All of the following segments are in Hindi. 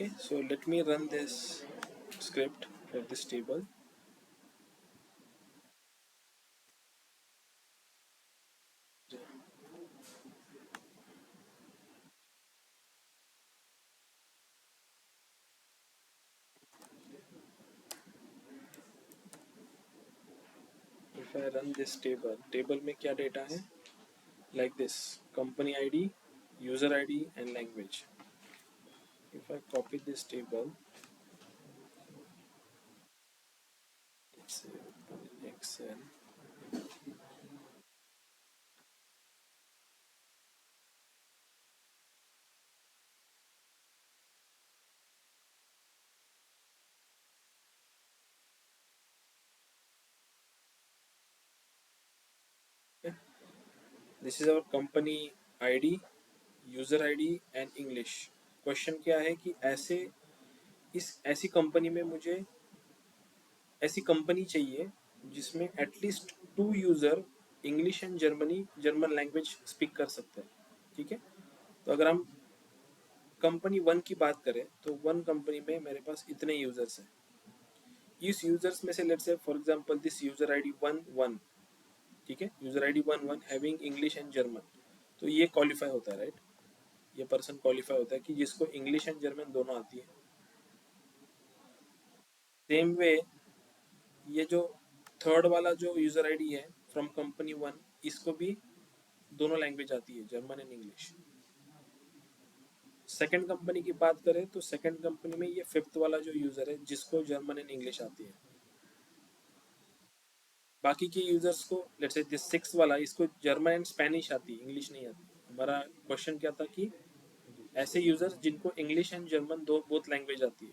Okay, so let me run this script for this table. If I run this table में क्या data है? Like this, company ID, user ID and language. If I copy this table, let's say open in Excel. Okay. This is our company ID, user ID and English. Question क्या है कि ऐसी कंपनी में मुझे ऐसी कंपनी चाहिए जिसमें at least 2 user English and German language speak कर सकते हैं. ठीक है, तो अगर हम कंपनी 1 की बात करें तो 1 कंपनी में मेरे पास इतने यूजर्स हैं. इस यूजर्स में से let's say for example this user ID 1 1, ठीक है, user ID 1 1 having English and German, तो ये क्वालिफाई होता है, राइट. ये पर्सन क्वालिफाई होता है कि जिसको इंग्लिश एंड जर्मन दोनों आती है. सेम वे ये जो थर्ड वाला जो यूजर आईडी है फ्रॉम कंपनी 1, इसको भी दोनों लैंग्वेज आती है, German and English. Second company की बात करें तो सेकंड कंपनी में ये फिफ्थ वाला जो यूजर है जिसको जर्मन एंड इंग्लिश आती है. बाकी के यूजर्स को लेट्स से दिस सिक्स वाला, इसको जर्मन एंड स्पेनिश आती है, इंग्लिश नहीं आती. हमारा क्वेश्चन क्या था कि ऐसे यूजर्स जिनको इंग्लिश एंड जर्मन दो बोथ लैंग्वेज आती है.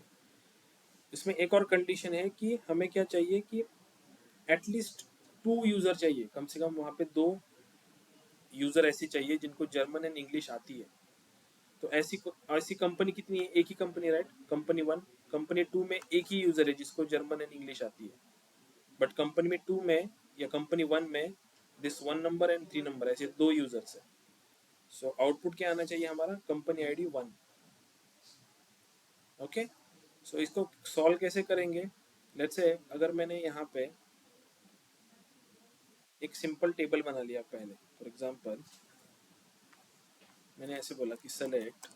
इसमें एक और कंडीशन है कि हमें क्या चाहिए कि एटलीस्ट 2 यूजर चाहिए, कम से कम वहाँ पे 2 यूजर ऐसी चाहिए जिनको जर्मन एंड इंग्लिश आती है. तो ऐसी कंपनी कितनी है? एक ही कंपनी, राइट. कंपनी 1, कंपनी 2 में एक ही यूजर है जिसको जर्मन एंड इंग्लिश आती है. बट कंपनी में 2 में या कंपनी 1 में दिस 1 नंबर एंड 3 नंबर ऐसे 2 यूजर्स है. सो आउटपुट क्या आना चाहिए हमारा? Company ID 1. ओके, सो इसको सॉल्व कैसे करेंगे? लेट्स से अगर मैंने यहाँ पे एक सिंपल टेबल बना लिया पहले, फॉर एग्जांपल मैंने ऐसे बोला कि सेलेक्ट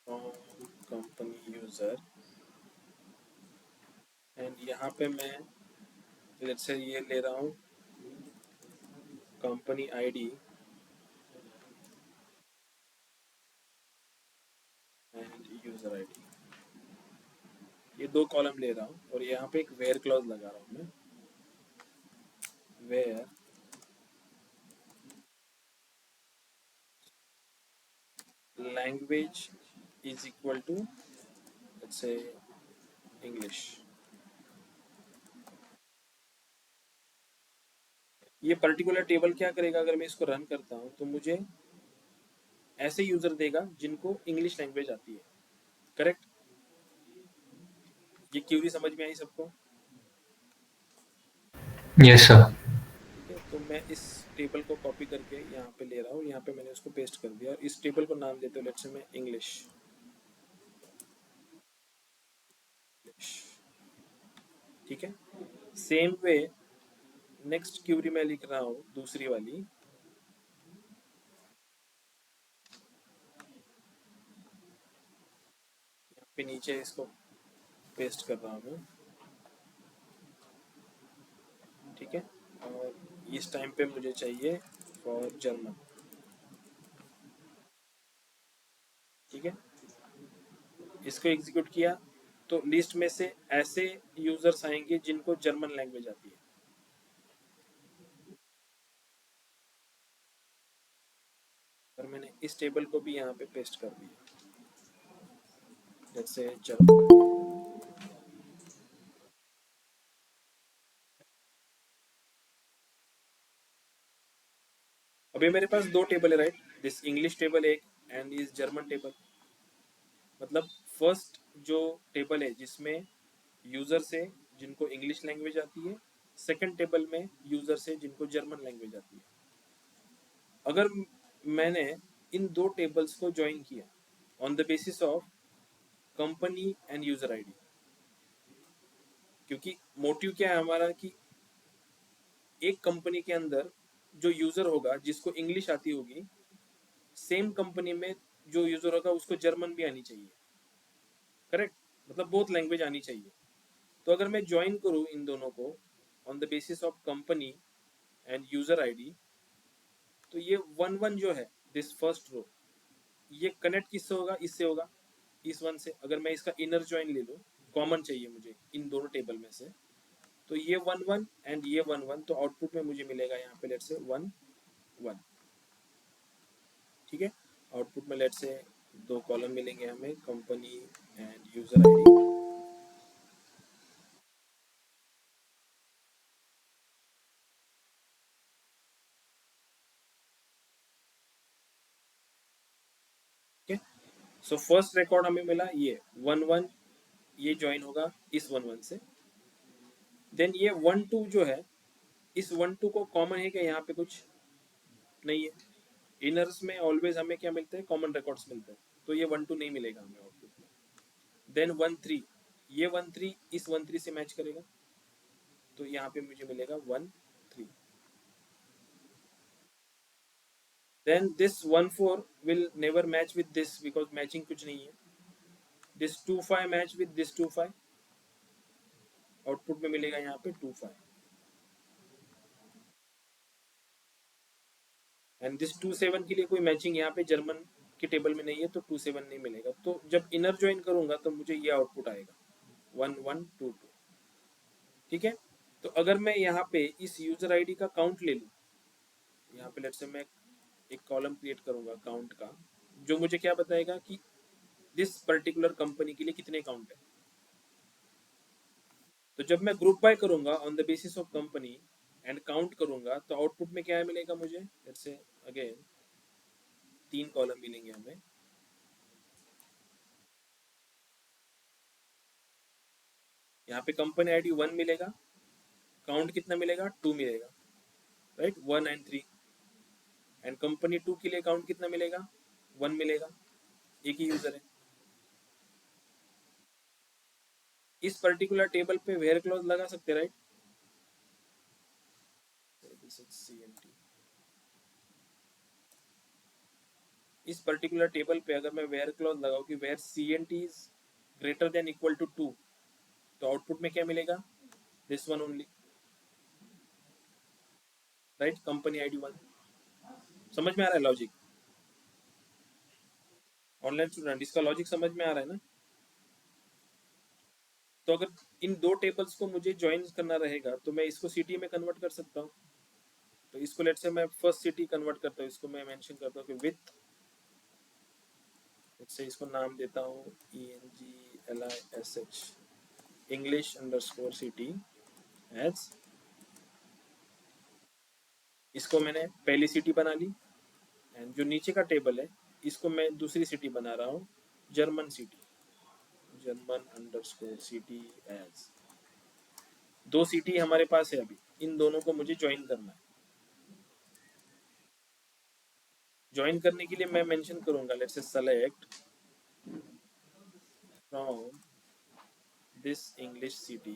कंपनी यूजर, एंड यहाँ पे मैं लेट्स से ये ले रहा हूँ company ID and user ID. ये 2 कॉलम ले रहा हूँ और यहाँ पे एक वेयर क्लॉज लगा रहा हूँ मैं. Where language is equal to let's say English. ये पर्टिकुलर टेबल क्या करेगा? अगर मैं इसको रन करता हूँ तो मुझे ऐसे यूजर देगा जिनको इंग्लिश लैंग्वेज आती है, करेक्ट. ये क्यूरी समझ में आई सबको? Yes, sir. ठीक है, तो मैं इस टेबल को कॉपी करके यहाँ पे ले रहा हूँ, यहाँ पे मैंने उसको पेस्ट कर दिया और इस टेबल को नाम देते हो लेट्स से मैं इंग्लिश. ठीक है, सेम वे नेक्स्ट क्यूरी मैं लिख रहा हूँ दूसरी वाली. यहाँ पे नीचे इसको पेस्ट कर रहा हूँ मैं. ठीक है, और इस टाइम पे मुझे चाहिए फॉर जर्मन. ठीक है, इसको एग्जीक्यूट किया तो लिस्ट में से ऐसे यूजर्स आएंगे जिनको जर्मन लैंग्वेज आती है. और मैंने इस टेबल को भी यहाँ पे पेस्ट कर दिया, जैसे जर्मन. अभी मेरे पास 2 टेबल है, राइट. दिस इंग्लिश टेबल एक एंड इस जर्मन टेबल. मतलब फर्स्ट जो टेबल है जिसमें यूजर से जिनको इंग्लिश लैंग्वेज आती है, सेकंड टेबल में यूजर से जिनको जर्मन लैंग्वेज आती है. अगर मैंने इन दो टेबल्स को ज्वाइन किया on the basis of company and user ID. क्योंकि मोटिव क्या है हमारा कि एक कंपनी के अंदर जो यूजर होगा जिसको इंग्लिश आती होगी, सेम कंपनी में जो यूजर होगा उसको जर्मन भी आनी चाहिए। करेक्ट, मतलब बहुत लैंग्वेज आनी चाहिए। तो अगर मैं ज्वाइन करूँ इन दोनों को on the basis of company and user ID, तो ये वन वन जो है, दिस फर्स्ट रो, ये कनेक्ट किससे होगा? इससे होगा, इस वन से। अगर मैं इसका इनर ज्वाइन ले लूँ, कॉमन चाहिए मुझे इन दोनों टेबल में से, तो ये वन वन एंड ये वन वन, तो आउटपुट में मुझे मिलेगा यहाँ पे लेट से वन वन। ठीक है, आउटपुट में लेट से दो कॉलम मिलेंगे हमें, कंपनी एंड यूजर आईडी। ठीक है, सो फर्स्ट रिकॉर्ड हमें मिला ये वन वन, ये ज्वाइन होगा इस वन वन से। देन ये वन टू जो है, इस वन टू को कॉमन है क्या? यहाँ पे कुछ नहीं है। इनर्स में ऑलवेज हमें क्या मिलते हैं? कॉमन रिकॉर्ड्स मिलते हैं, तो ये वन टू नहीं मिलेगा हमें आउटपुट में। देन वन थ्री, ये वन थ्री इस वन थ्री से मैच करेगा, तो यहाँ पे मुझे मिलेगा one three. Then this one four will never match with this because matching कुछ नहीं है। This two five match with this two five, output में मिलेगा यहाँ पे two five. And this two seven के लिए कोई मैचिंग यहाँ पे जर्मन के टेबल में नहीं है, तो टू सेवन नहीं मिलेगा। तो जब इनर ज्वाइन करूंगा तो मुझे ये आउटपुट आएगा वन वन टू टू। ठीक है, तो अगर मैं यहाँ पे इस यूजर आईडी का काउंट ले लूँ, यहाँ पे लेट्स से मैं एक कॉलम क्रिएट करूंगा काउंट का, जो मुझे क्या बताएगा कि दिस पर्टिकुलर कंपनी के लिए कितने काउंट है। तो जब मैं ग्रुप बाय करूंगा on the basis of company and count करूंगा, तो आउटपुट में क्या मिलेगा मुझे? लेट्स से अगेन तीन कॉलम मिलेंगे हमें। यहाँ पे कंपनी आईडी वन मिलेगा, काउंट कितना मिलेगा? टू मिलेगा, right, one and three. And company two के लिए काउंट कितना मिलेगा? वन मिलेगा, एक ही यूजर है। इस पर्टिकुलर टेबल पे वेयर क्लॉज लगा सकते, राइट? इस पर्टिकुलर टेबल पे अगर मैं वेयर क्लॉज लगाऊं कि where C N T is greater than equal to two, तो आउटपुट में क्या मिलेगा? This one only, right, company ID one. समझ में आ रहा है लॉजिक? ऑनलाइन स्टूडेंट, इसका लॉजिक समझ में आ रहा है ना? तो अगर इन दो टेबल्स को मुझे ज्वाइन करना रहेगा, तो मैं इसको सिटी में कन्वर्ट कर सकता हूँ। तो इसको लेट से मैं फर्स्ट सिटी कन्वर्ट करता हूँ, इसको मैं मेंशन करता हूँ कि विथ, इससे इसको नाम देता हूँ ENGLISH, English underscore city as. इसको मैंने पहली सिटी बना ली, एंड जो नीचे का टेबल है इसको मैं दूसरी सिटी बना रहा हूँ, German city, German underscore city as. दो सिटी हमारे पास है अभी, इन दोनों को मुझे ज्वाइन करना है। ज्वाइन करने के लिए मैं मेंशन करूंगा let's say select from this English city.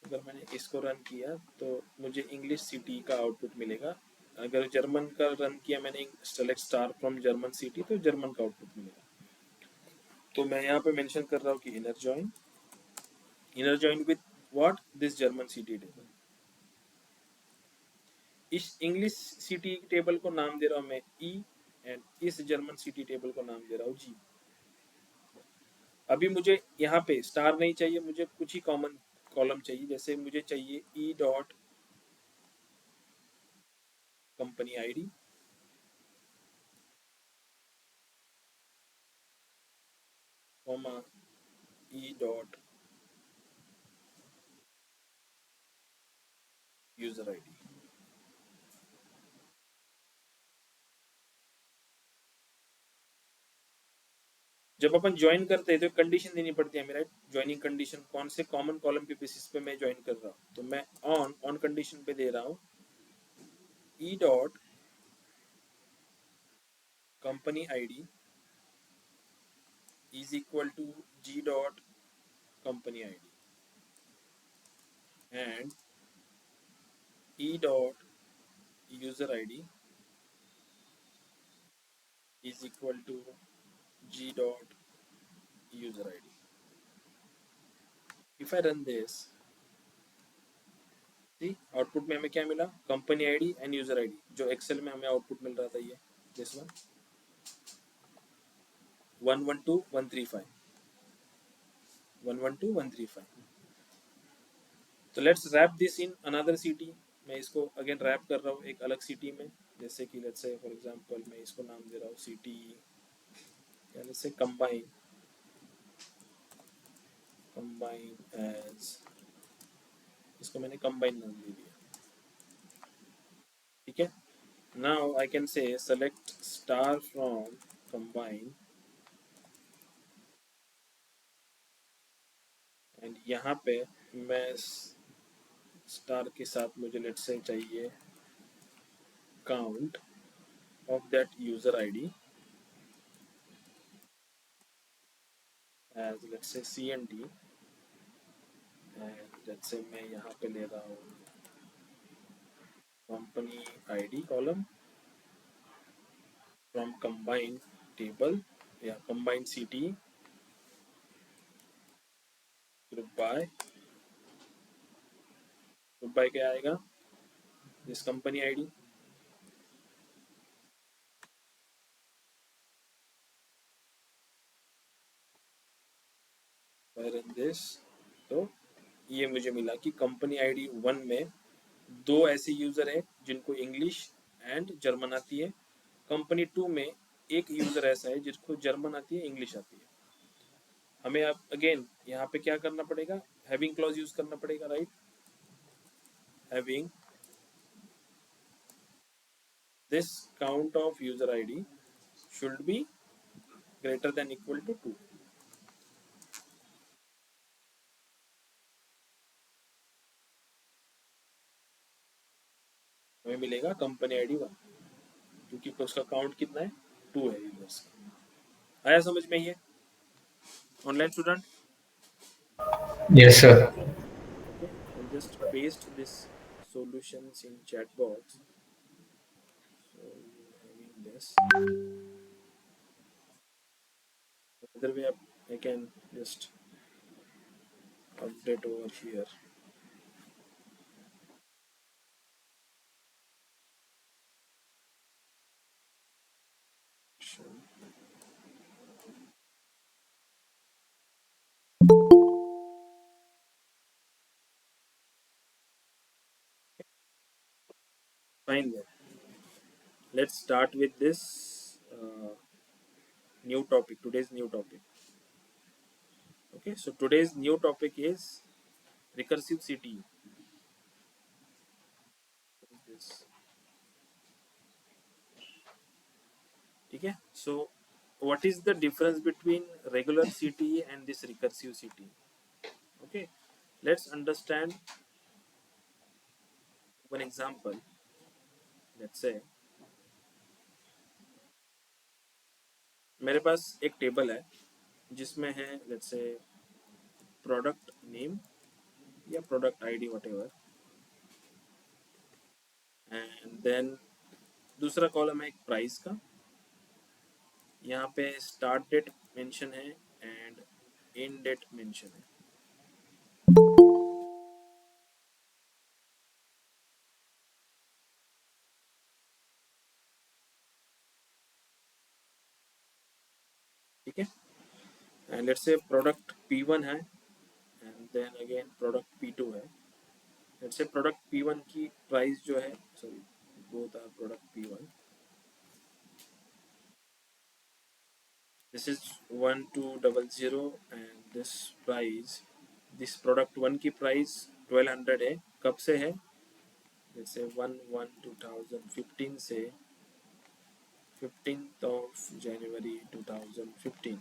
अगर मैंने इसको रन किया तो मुझे इंग्लिश सिटी का आउटपुट मिलेगा। अगर जर्मन का रन किया मैंने, select star from German city, तो जर्मन का आउटपुट मिलेगा। तो मैं यहाँ पे मेंशन कर रहा हूँ कि inner join with what? This German city table. इस इंग्लिश सिटी टेबल को नाम दे रहा हूँ मैं ई, एंड इस जर्मन सिटी टेबल को नाम दे रहा हूँ जी। अभी मुझे यहाँ पे स्टार नहीं चाहिए, मुझे कुछ ही कॉमन कॉलम चाहिए। जैसे मुझे चाहिए ई डॉट कंपनी आईडी, कॉमा ई डॉट यूजर आईडी। जब अपन ज्वाइन करते हैं तो कंडीशन देनी पड़ती है हमें, राइट? ज्वाइनिंग कंडीशन कौन से कॉमन कॉलम के बेसिस पे मैं ज्वाइन कर रहा हूँ, तो मैं ऑन कंडीशन पे दे रहा हूँ E dot company ID is equal to G dot company ID and E dot user ID is equal to G dot user ID. If I run this, see output में हमें क्या मिला, company ID and user ID, जो एक्सेल में हमें आउटपुट मिल रहा था, ये दिस वन 112135 112135. तो let's wrap this in another city. मैं इसको अगेन रैप कर रहा हूँ एक अलग सिटी में, जैसे कि लेट्स से फॉर एग्जांपल मैं इसको नाम दे रहा हूँ सिटी, या लेट्स से कंबाइन एज, इसको मैंने कंबाइन नाम दे दिया. ठीक है. Now I can say select star from combine, and यहाँ पे मैं स्टार के साथ मुझे लेट्स से चाहिए count of that user ID as let's say CND, and let's say मैं यहाँ पे ले रहा हूँ company ID column from combine table या कंबाइन सिटी ग्रुप बाय क्या आएगा, दिस कंपनी आईडी. दिस, तो ये मुझे मिला कि कंपनी आईडी 1 में दो ऐसे यूजर है जिनको इंग्लिश एंड जर्मन आती है. कंपनी 2 में एक यूजर ऐसा है जिसको जर्मन आती है, इंग्लिश आती है. हमें अब अगेन यहाँ पे क्या करना पड़ेगा, हैविंग क्लॉज यूज करना पड़ेगा, right? Having this count of user id should be greater than equal to 2. हमें मिलेगा कंपनी आईडी 1, क्योंकि उसका काउंट कितना है, 2 है यूजर्स का. आया समझ में? ये online student? Yes, sir. Okay, I'll just paste this solutions in chat box. So having this, other way I can just update over here. Fine then. Let's start with this new topic. Today's new topic. Okay, so today's new topic is recursive CTU. This. ठीक है. So what is the difference between regular CTE and this recursive CTE? Okay, let's understand one example. Let's say मेरे पास एक टेबल है जिसमें है लेट्स से प्रोडक्ट नेम या product ID whatever, and then दूसरा कॉलम है एक प्राइस का. यहाँ पे स्टार्ट डेट मेंशन है एंड एंड डेट मेंशन है. ठीक है. And let's say product P1 है and then again product P2 है. लेट्स से प्रोडक्ट P1 की प्राइस जो है, sorry both are product P1, this is 1200 and this price, this product 1 की प्राइस 1200 है. कब से है, जैसे 1/1/2015 से 15th of January 2015.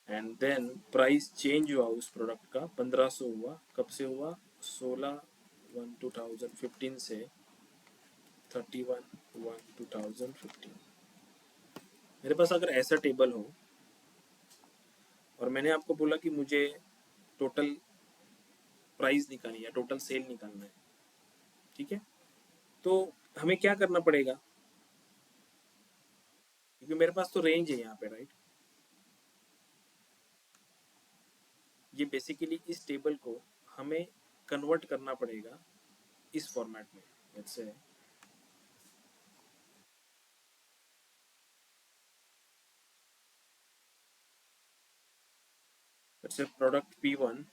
And then price change हुआ उस प्रोडक्ट का 1500 हुआ, कब से हुआ, 16/1/2015 से 31/1/2015। मेरे पास अगर ऐसा टेबल हो और मैंने आपको बोला कि मुझे टोटल प्राइस निकालनी है, टोटल सेल निकालना है, ठीक है, तो हमें क्या करना पड़ेगा, क्योंकि मेरे पास तो रेंज है यहाँ पे, राइट। ये बेसिकली इस टेबल को हमें कन्वर्ट करना पड़ेगा इस फॉर्मेट में। Let's say product P1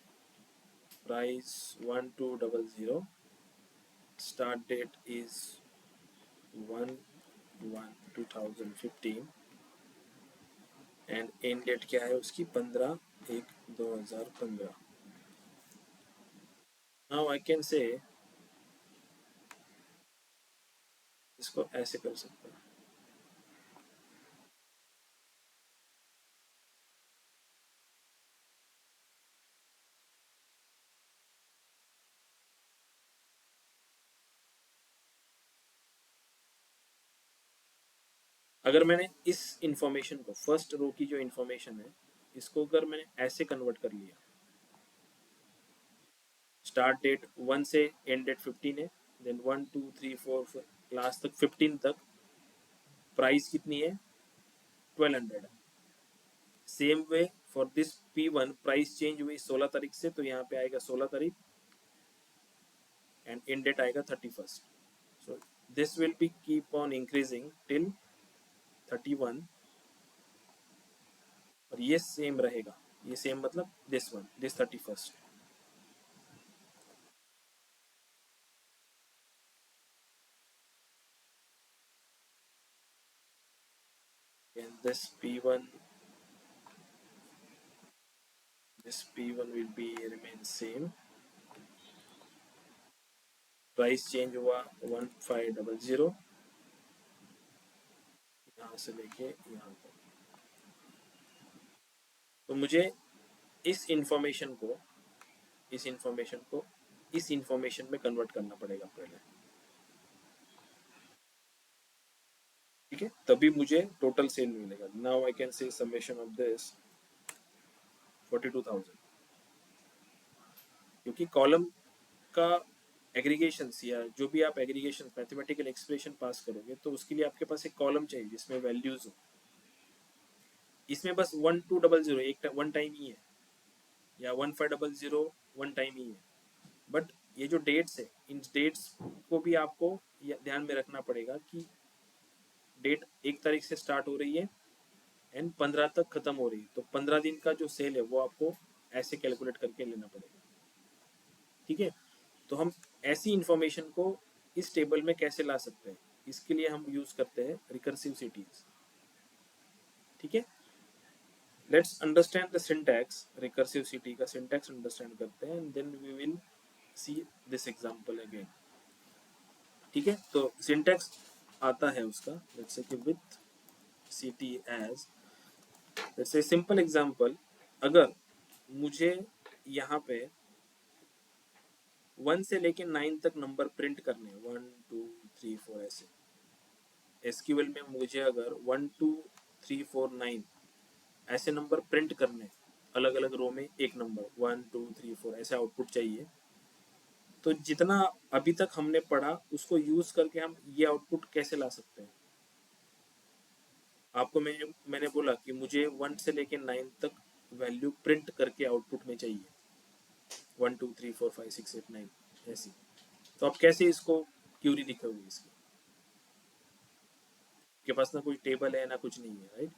price 1200, start date is 1/1/2015 and end date क्या है उसकी, 15/1/2015। नाउ आई कैन से, इसको ऐसे कर सकते हैं। अगर मैंने इस इंफॉर्मेशन को, फर्स्ट रो की जो इंफॉर्मेशन है, इसको अगर मैंने ऐसे कन्वर्ट कर लिया, स्टार्ट डेट 1 से एंड डेट 15 है, देन 1 2 3 4 लास्ट तक 15 तक, प्राइस कितनी है, 1200 है। Same way for this P1 price change हुई 16 तारीख से, तो यहाँ पे आएगा 16 तारीख एंड एंड डेट आएगा 31st। So this will be keep on increasing till 31, और ये सेम रहेगा, ये सेम मतलब this one, this 31st, and this P1 will be remain same। Price change हुआ 1500, यहाँ से लेके यहाँ तक। तो मुझे इस इंफॉर्मेशन को इस इंफॉर्मेशन में कन्वर्ट करना पड़ेगा पहले, ठीक है, तभी मुझे टोटल सेल मिलेगा। Now I can say summation of this 42,000, क्योंकि कॉलम का एग्रीगेशन या जो भी आप एग्रीगेशन मैथमेटिकल एक्सप्रेशन पास करोगे, तो उसके लिए आपके पास एक कॉलम चाहिए जिसमें वैल्यूज हो। इसमें बस 1200 एक वन टाइम ही है, या 1500 वन टाइम ही है, बट ये जो डेट्स है, इन डेट्स को भी आपको ध्यान में रखना पड़ेगा कि डेट 1 तारीख से स्टार्ट हो रही है एंड 15 तक खत्म हो रही है, तो 15 दिन का जो सेल है वो आपको ऐसे कैलकुलेट करके लेना पड़ेगा, ठीक है। तो हम ऐसी इंफॉर्मेशन को इस टेबल में कैसे ला सकते हैं, इसके लिए हम यूज करते हैं रिकर्सिव सिटीज, ठीक है। Let's understand the syntax, recursive city का सिंटैक्स अंडरस्टैंड करते हैं, and then we will see this example again, ठीक है। तो सिंटैक्स आता है उसका, लेट्स से कि with city as, let's say simple example, अगर मुझे यहाँ पे 1 से लेके 9 तक नंबर प्रिंट करने हैं, 1 2 3 4 ऐसे, एसक्यूएल में मुझे अगर 1 2 3 4 9 ऐसे नंबर प्रिंट करने, अलग अलग रो में एक नंबर 1 2 3 4 ऐसे आउटपुट चाहिए, तो जितना अभी तक हमने पढ़ा उसको यूज करके हम ये आउटपुट कैसे ला सकते हैं। आपको मैंने बोला कि मुझे 1 से लेके 9 तक वैल्यू प्रिंट करके आउटपुट में चाहिए, 1 2 3 4 5 6 8 9 ऐसी। तो आप कैसे इसको क्यूरी लिखोगे, इसकी के पास ना कोई टेबल है ना कुछ नहीं है, राइट।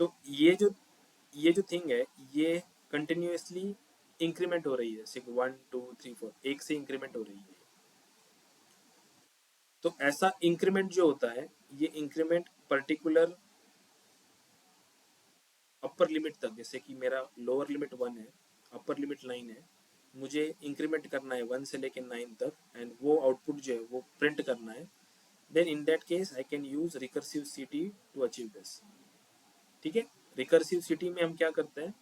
तो ये जो थिंग है, ये कंटिन्यूसली इंक्रीमेंट हो रही है, सिर्फ 1 2 3 4 एक से इंक्रीमेंट हो रही है। तो ऐसा इंक्रीमेंट जो होता है, ये इंक्रीमेंट पर्टिकुलर अपर लिमिट तक, जैसे कि मेरा लोअर लिमिट 1 है, अपर लिमिट 9 है, मुझे इंक्रीमेंट करना है 1 से लेकर 9 तक, एंड वो आउटपुट जो है वो प्रिंट करना है, then in that case I can use recursive ct to achieve this। ठीक है। रिकर्सिव सिटी में हम क्या करते हैं,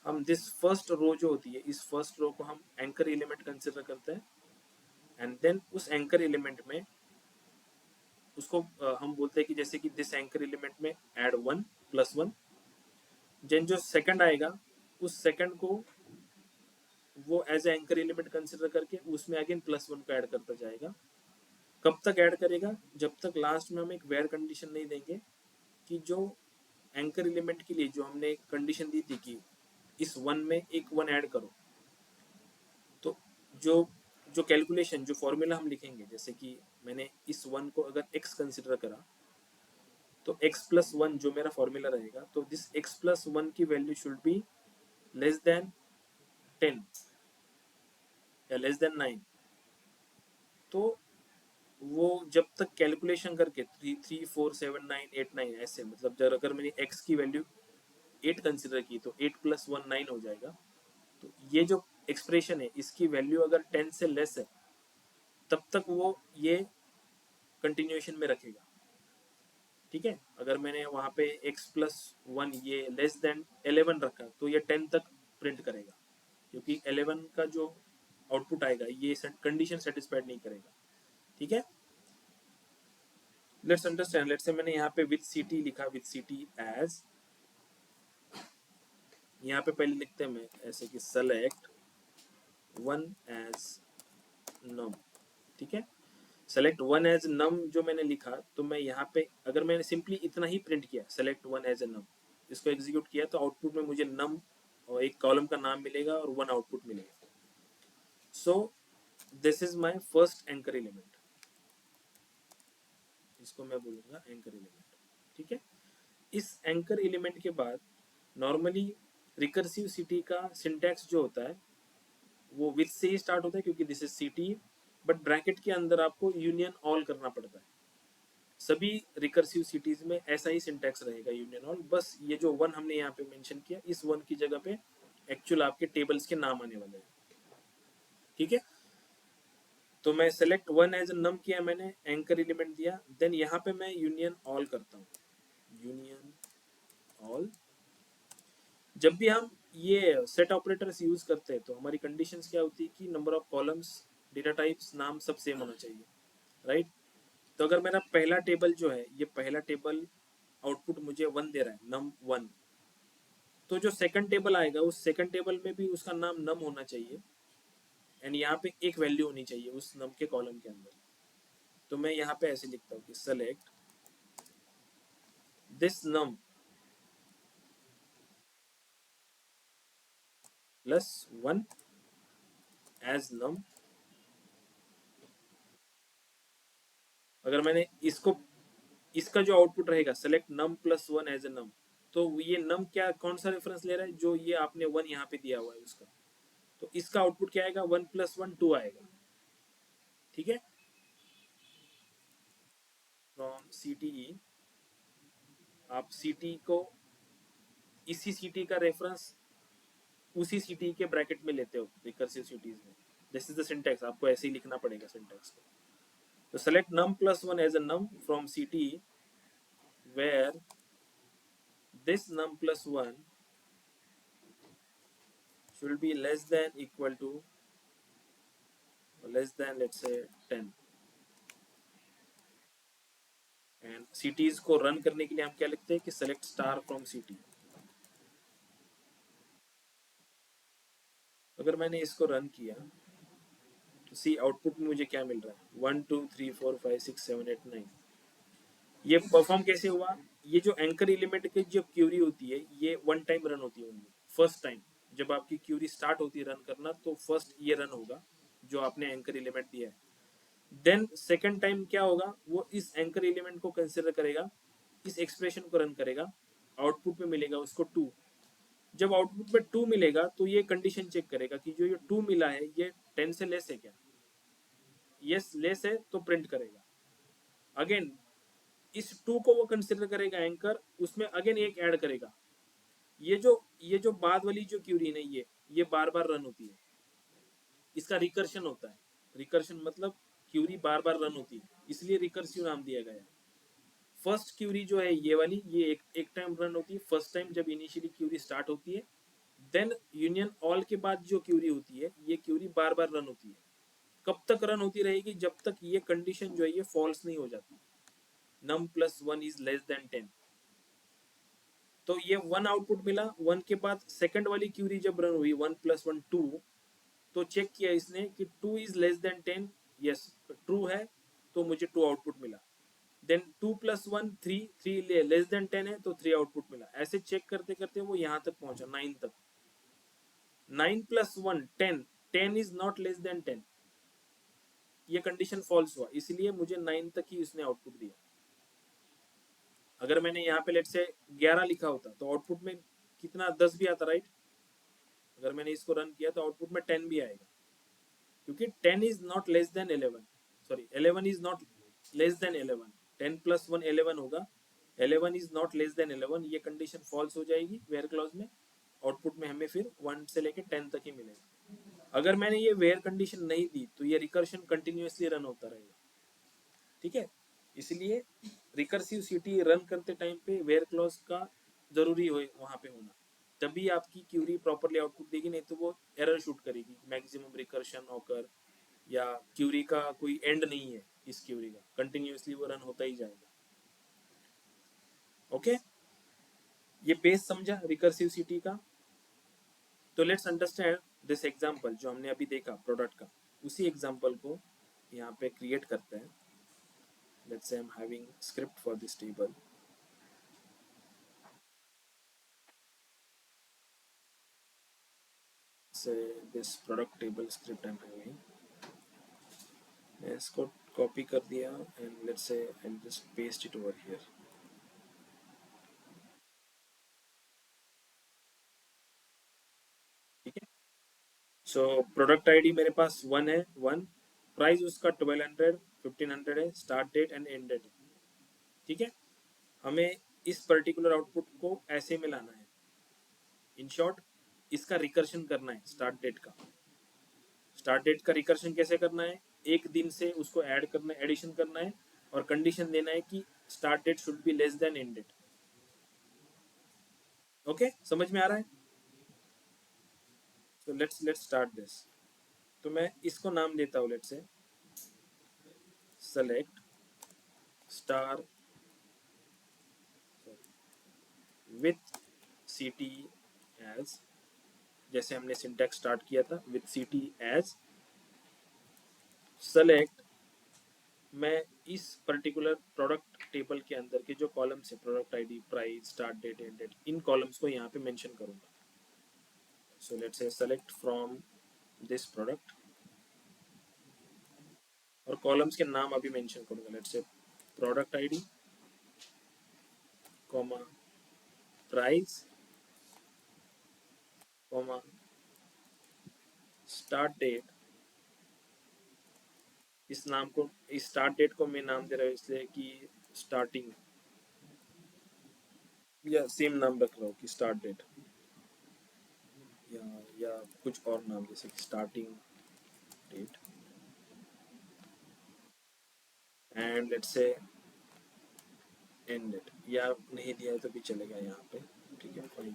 हम दिस फर्स्ट रो जो होती है, इस फर्स्ट रो को हम एंकर एलिमेंट कंसिडर करते हैं, एंड देन उस एंकर एलिमेंट में उसको हम बोलते हैं कि जैसे कि दिस एंकर एलिमेंट में ऐड 1 + 1, देन जो सेकंड आएगा उस सेकंड को वो एज एंकर एलिमेंट कंसिडर करके उसमें अगेन +1 को ऐड करता जाएगा। कब तक ऐड करेगा, जब तक लास्ट में हम एक वेयर कंडीशन नहीं देंगे कि जो एंकर एलिमेंट के लिए जो हमने कंडीशन दी थी कि इस 1 में एक 1 ऐड करो, तो जो जो कैलकुलेशन जो फॉर्मूला हम लिखेंगे, जैसे कि मैंने इस 1 को अगर x कंसिडर करा, तो x+1 जो मेरा फॉर्मूला रहेगा, तो दिस x+1 की value should be less then 10 या लेस देन 9। तो वो जब तक कैलकुलेशन करके 3 3 4 7 9 8 9 ऐसे, मतलब जब अगर मैंने x की वैल्यू 8 कंसिडर की तो 8+1 9 हो जाएगा। तो ये जो एक्सप्रेशन है इसकी वैल्यू अगर 10 से लेस है तब तक वो ये कंटिन्यूएशन में रखेगा। ठीक है, अगर मैंने वहां पे x+1 ये लेस देन 11 रखा तो ये 10 तक प्रिंट करेगा, क्योंकि 11 का जो आउटपुट आएगा ये कंडीशन सेटिस्फाइड नहीं करेगा। ठीक है, लेट्स अंडरस्टैंड। लेट्स से मैंने यहाँ पे विथ सिटी लिखा, विथ सिटी एज, यहाँ पे पहले लिखते हैं मैं ऐसे कि सेलेक्ट 1 एज नम। ठीक है, सेलेक्ट 1 एज नम जो मैंने लिखा, तो मैं यहाँ पे अगर मैंने सिंपली इतना ही प्रिंट किया सेलेक्ट 1 एज ए नम, इसको एग्जीक्यूट किया तो आउटपुट में मुझे नम और एक कॉलम का नाम मिलेगा और 1 आउटपुट मिलेगा। So this is my first anchor element, इसको मैं बोलूंगा एंकर एलिमेंट। ठीक है, इस एंकर एलिमेंट के बाद नॉर्मली रिकर्सिव सिटी का सिंटैक्स जो होता है वो विथ से ही स्टार्ट होता है, क्योंकि this is city, but bracket के अंदर आपको यूनियन ऑल करना पड़ता है। सभी रिकर्सिव सिटीज में ऐसा ही सिंटैक्स रहेगा, यूनियन ऑल। बस ये जो 1 हमने यहाँ पे मेंशन किया, इस 1 की जगह पे एक्चुअल आपके टेबल्स के नाम आने वाले हैं। ठीक है, तो मैं सेलेक्ट 1 एज नम किया, मैंने एंकर एलिमेंट दिया, देन यहाँ पे मैं यूनियन ऑल करता हूँ, यूनियन ऑल। जब भी हम ये सेट ऑपरेटर्स यूज करते हैं तो हमारी कंडीशंस क्या होती है कि number of columns, data types, नाम सब सेम होना चाहिए, राइट। तो अगर मेरा पहला टेबल जो है, ये पहला टेबल आउटपुट मुझे 1 दे रहा है, नम 1, तो जो सेकंड टेबल आएगा उस सेकंड टेबल में भी उसका नाम नम होना चाहिए, एंड यहाँ पे एक वैल्यू होनी चाहिए उस नम के कॉलम के अंदर। तो मैं यहाँ पे ऐसे लिखता हूँ कि सेलेक्ट दिस नम +1 एज नम। अगर मैंने इसको, इसका जो आउटपुट रहेगा सेलेक्ट नम +1 एज ए नम, तो ये नम क्या, कौन सा रेफरेंस ले रहा है, जो ये आपने 1 यहाँ पे दिया हुआ है उसका, तो इसका आउटपुट क्या आएगा, 1+1 2 आएगा। ठीक है, फ्रॉम CTE आप CT को, इसी CT का रेफरेंस उसी CT के ब्रैकेट में लेते हो रिकर्सिव सिटीज में। दिस इज द सिंटैक्स, आपको ऐसे ही लिखना पड़ेगा सिंटैक्स को। तो select num +1 as a num from CT where this num +1 should be less than equal to or less than let's say 10। And CTs को रन करने के लिए हम क्या लिखते हैं कि select star from CT। अगर मैंने इसको रन किया तो सी आउटपुट में मुझे क्या मिल रहा है, 1 2 3 4 5 6 7 8 9। ये परफॉर्म कैसे हुआ, ये जो एंकर एलिमेंट की जो क्यूरी होती है ये 1 टाइम रन होती है ओनली, फर्स्ट टाइम जब आपकी क्यूरी स्टार्ट होती है रन करना तो फर्स्ट ये रन होगा जो आपने एंकर एलिमेंट दिया है। देन सेकंड टाइम क्या होगा, वो इस एंकर एलिमेंट को कंसिडर करेगा, इस एक्सप्रेशन को रन करेगा, आउटपुट में मिलेगा उसको 2। जब आउटपुट में 2 मिलेगा तो ये कंडीशन चेक करेगा कि जो ये 2 मिला है ये 10 से लेस है क्या, यस लेस है तो प्रिंट करेगा। अगेन इस 2 को वो कंसिडर करेगा एंकर, उसमें अगेन एक ऐड करेगा। ये जो बाद वाली जो क्यूरी है ये बार बार रन होती है, इसका रिकर्शन होता है। रिकर्शन मतलब क्यूरी बार बार रन होती है, इसलिए रिकर्सिव नाम दिया गया है। फर्स्ट क्यूरी जो है ये वाली, ये एक टाइम रन होती है फर्स्ट टाइम जब इनिशियली क्यूरी स्टार्ट होती है। देन यूनियन ऑल के बाद जो क्यूरी होती है, ये क्यूरी बार बार रन होती है। कब तक रन होती रहेगी? जब तक ये कंडीशन जो है ये फॉल्स नहीं हो जाती, num plus 1 is less than 10। तो ये 1 आउटपुट मिला, 1 के बाद सेकंड वाली क्यूरी जब रन हुई 1 प्लस 1 2, तो चेक किया इसने कि 2 is less than 10, yes true है, तो मुझे 2 आउटपुट मिला। देन 2 प्लस 1 3, 3 लेस देन 10 है तो 3 आउटपुट मिला। ऐसे चेक करते करते वो यहाँ तक पहुंचा 9 तक। 9 plus 1 10, 10 is not less than 10, ये कंडीशन फॉल्स हुआ, इसलिए मुझे 9 तक ही उसने आउटपुट दिया। अगर मैंने यहाँ पे लेट से 11 लिखा होता तो आउटपुट में कितना 10 भी आता, राइट? अगर मैंने इसको रन किया तो आउटपुट में 10 भी आएगा, क्योंकि 10 is not less than 11, sorry 11 is not less than 11, 10 plus 1 11 होगा, 11 इज नॉट लेस देन 11, ये कंडीशन फॉल्स हो जाएगी वेयर क्लॉज में। आउटपुट में हमें फिर 1 से लेके 10 तक ही मिलेगा। अगर मैंने ये वेयर कंडीशन नहीं दी तो ये रिकर्शन कंटिन्यूसली रन होता रहेगा, ठीक है? इसलिए रिकर्सिव सिटी रन करते टाइम पे वेयर क्लॉज का जरूरी हो वहां पे होना, तभी आपकी क्यूरी प्रॉपरली आउटपुट देगी, नहीं तो वो एरर शूट करेगी, मैक्सिमम रिकर्शन ऑकर, या क्यूरी का कोई एंड नहीं है, इस क्यूरी का कंटिन्यूसली वो रन होता ही जाएगा। ओके, ये बेस समझा रिकर्सिव सिटी का? तो लेट्स अंडरस्टैंड दिस एग्जांपल जो हमने अभी देखा प्रोडक्ट का, उसी एग्जांपल को यहाँ पे क्रिएट करते हैं। Let's say I am having script for this table, say this product table script I am having, मैं इसको कॉपी कर दिया and let's say I just paste it over here. ठीक है, सो प्रोडक्ट आईडी मेरे पास 1 है, 1, प्राइस उसका 1200 1500 है, start date and end date. ठीक है, हमें इस पर्टिकुलर आउटपुट को ऐसे में लाना है। इन शॉर्ट इसका रिकर्शन करना है, स्टार्ट डेट का। स्टार्ट डेट का रिकर्शन कैसे करना है? एक दिन से उसको ऐड करना है, एडिशन करना है, और कंडीशन देना है कि start date should be less than end date. Okay, समझ में आ रहा है? तो लेट्स स्टार्ट दिस। तो मैं इसको नाम देता हूँ, let's say select star with city as, जैसे हमने सिंटैक्स स्टार्ट किया था, विथ सिटी एज सेलेक्ट। मैं इस पर्टिकुलर प्रोडक्ट टेबल के अंदर के जो कॉलम्स है, product ID, price, start date, end date, इन कॉलम्स को यहाँ पे मेंशन करूंगा। So let's say select from this product, और कॉलम्स के नाम अभी मेंशन करूंगा। Let's say product ID, comma price, comma start date. इस नाम को, इस स्टार्ट डेट को मैं नाम दे रहा हूँ इसलिए कि स्टार्टिंग, या सेम नाम रख रहा हूँ कि स्टार्ट डेट, या कुछ और नाम जैसे कि starting date, and let's say end date, या नहीं दिया है तो भी चलेगा यहाँ पे। ठीक है, fine.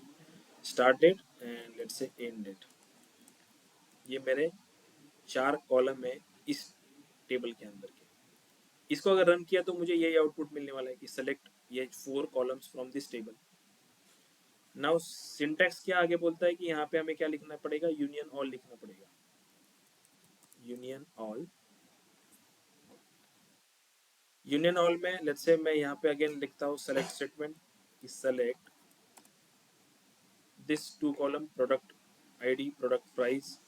Start date and let's say end date, ये मेरे 4 कॉलम है इस टेबल के अंदर के। इसको अगर रन किया तो मुझे यही आउटपुट मिलने वाला है कि सेलेक्ट ये 4 columns from this table. Now syntax क्या आगे बोलता है कि यहाँ पे हमें क्या लिखना पड़ेगा? यूनियन ऑल लिखना पड़ेगा, यूनियन ऑल। यूनियन ऑल में लेट्स से मैं यहाँ पे अगेन लिखता हूँ सेलेक्ट स्टेटमेंट, कि select this 2 column, product ID, product price.